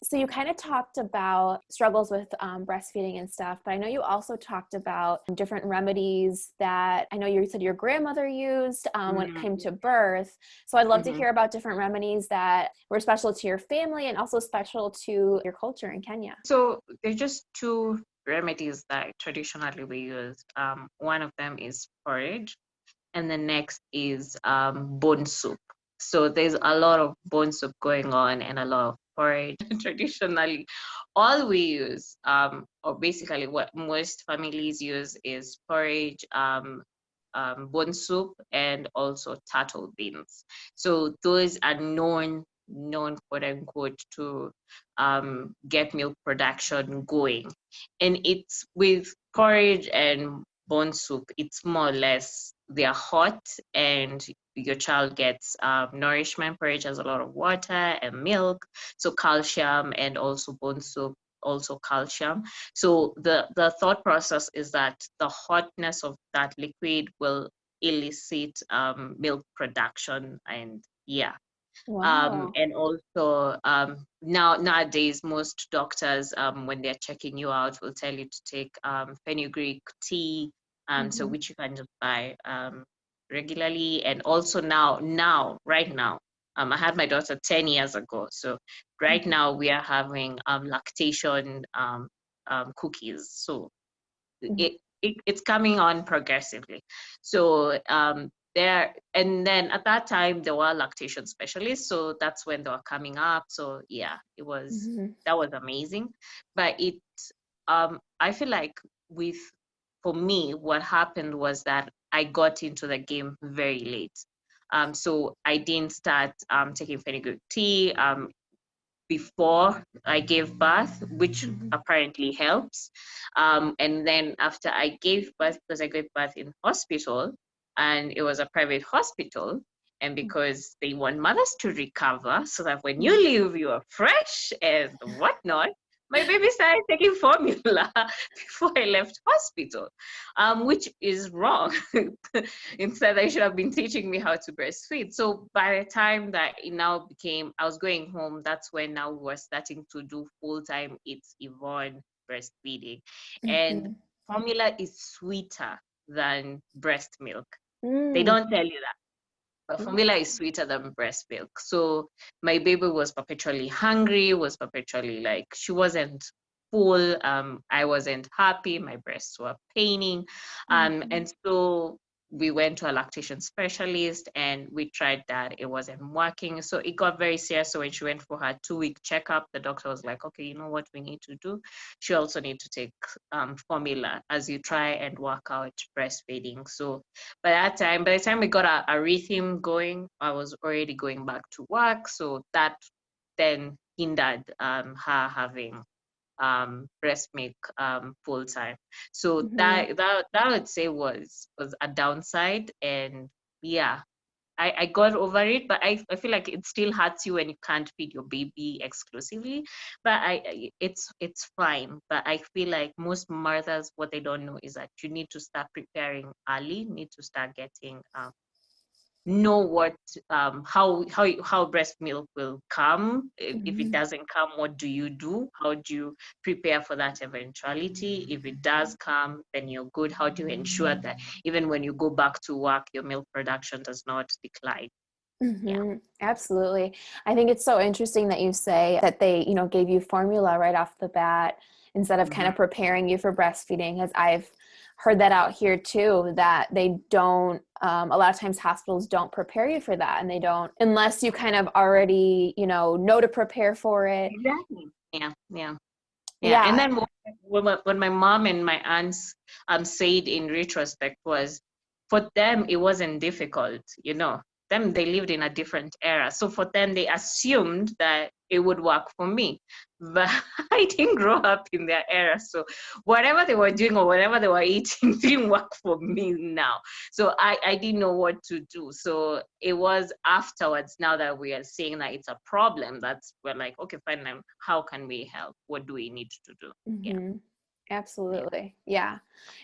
So you kind of talked about struggles with breastfeeding and stuff, but I know you also talked about different remedies that I know you said your grandmother used when it came to birth. So I'd love to hear about different remedies that were special to your family and also special to your culture in Kenya. So there's just two remedies that traditionally we use. One of them is porridge, and the next is bone soup. So there's a lot of bone soup going on and a lot of porridge. Traditionally, all we use, or basically what most families use, is porridge, bone soup, and also turtle beans. So those are known quote unquote to get milk production going. And it's with porridge and bone soup, it's more or less they're hot and your child gets nourishment. Porridge has a lot of water and milk, so calcium, and also bone soup also calcium. So the thought process is that the hotness of that liquid will elicit milk production, and yeah. Wow. And also nowadays most doctors when they're checking you out will tell you to take fenugreek tea, so which you can just buy regularly. And also right now, I had my daughter 10 years ago, so right now we are having lactation cookies. So it's coming on progressively. So there, and then at that time there were lactation specialists, so that's when they were coming up. So yeah, that was amazing. But I feel like with for me, what happened was that I got into the game very late. So I didn't start taking fenugreek tea before I gave birth, which apparently helps. And then after I gave birth, because I gave birth in hospital, and it was a private hospital, and because they want mothers to recover so that when you leave, you are fresh and whatnot. My baby started taking formula before I left hospital, which is wrong. Instead, they should have been teaching me how to breastfeed. So by the time that it now became, I was going home, that's when now we were starting to do full-time It's Yvonne breastfeeding. And formula is sweeter than breast milk. They don't tell you that. But formula is sweeter than breast milk. So my baby was perpetually hungry, was perpetually like, she wasn't full. I wasn't happy. My breasts were paining. And so we went to a lactation specialist and we tried that. It wasn't working. So it got very serious. So when she went for her 2-week checkup, the doctor was like, okay, you know what we need to do? She also need to take formula as you try and work out breastfeeding. So by the time we got a rhythm going, I was already going back to work. So that then hindered her having breast milk full time. So that I would say was a downside. And yeah, I got over it, but I feel like it still hurts you when you can't feed your baby exclusively. But it's fine. But I feel like most mothers, what they don't know is that you need to start preparing early, need to start getting know what how breast milk will come. If it doesn't come, what do you do? How do you prepare for that eventuality? If it does come, then you're good. How do you ensure that even when you go back to work, your milk production does not decline? Yeah. Absolutely. I think it's so interesting that you say that they, gave you formula right off the bat instead of kind of preparing you for breastfeeding, as I've heard that out here too, that they don't, a lot of times hospitals don't prepare you for that, and they don't, unless you kind of already, know to prepare for it. Exactly. Yeah. And Yeah. then when my mom and my aunts said in retrospect was, for them it wasn't difficult, them, they lived in a different era, so for them they assumed that it would work for me. But I didn't grow up in their era, so whatever they were doing or whatever they were eating didn't work for me now. So I didn't know what to do. So it was afterwards, now that we are seeing that it's a problem, that's we're like, okay, fine, now how can we help? What do we need to do? Yeah. Yeah. Absolutely. Yeah.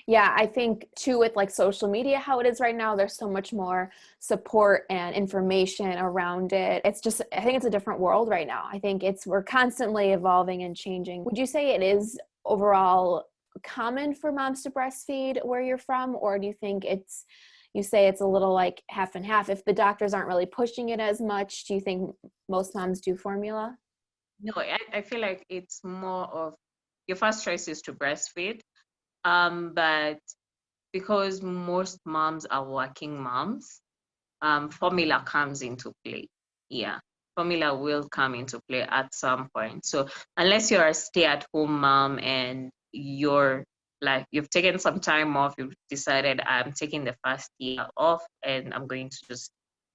Yeah. I think too, with like social media, how it is right now, there's so much more support and information around it. It's just, I think it's a different world right now. I think we're constantly evolving and changing. Would you say it is overall common for moms to breastfeed where you're from? Or do you think you say it's a little like half and half? If the doctors aren't really pushing it as much, do you think most moms do formula? No, I feel like it's more of your first choice is to breastfeed. But because most moms are working moms, formula comes into play. Yeah, formula will come into play at some point. So unless you're a stay-at-home mom and you're like you've taken some time off, you've decided I'm taking the first year off and I'm going to just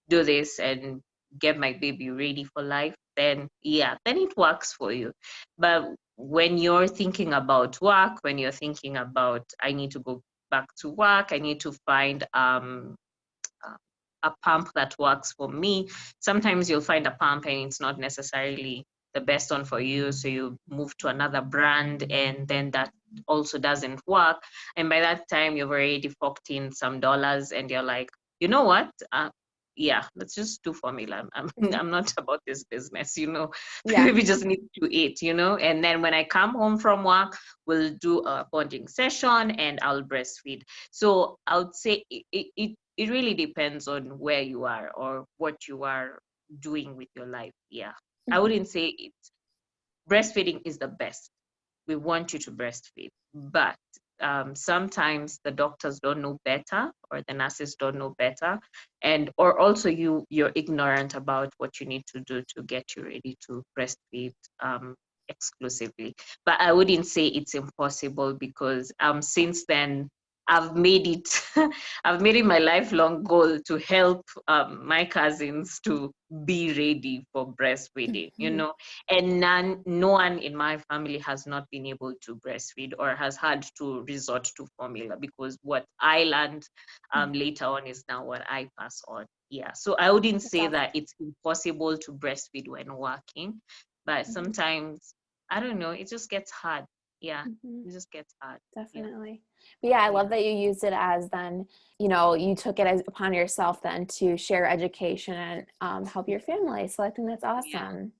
do this and get my baby ready for life, then yeah, then it works for you. But when you're thinking about work, when you're thinking about I need to go back to work, I need to find uh, a pump that works for me. Sometimes you'll find a pump and it's not necessarily the best one for you. So you move to another brand and then that also doesn't work. And by that time, you've already forked in some dollars and you're like, you know what? Yeah, let's just do formula. Mhm. I'm not about this business. Yeah. We just need to eat. And then when I come home from work, we'll do a bonding session and I'll breastfeed. So I would say it really depends on where you are or what you are doing with your life. Yeah. I Mhm. wouldn't say breastfeeding is the best. We want you to breastfeed, but sometimes the doctors don't know better or the nurses don't know better, and or also you're ignorant about what you need to do to get you ready to breastfeed exclusively. But I wouldn't say it's impossible because since then I've made it I've made it my lifelong goal to help my cousins to be ready for breastfeeding, Mhm. and no one in my family has not been able to breastfeed or has had to resort to formula because what I learned later on is now what I pass on. Yeah, so I wouldn't That's say awesome. that it's impossible to breastfeed when working, but Mhm. sometimes I don't know, it just gets hard. Yeah, Mhm. it just gets hard. Yeah, Definitely. But yeah, I love yeah, that you used it as then, you took it as upon yourself then to share education and help your family. So I think that's yeah. awesome.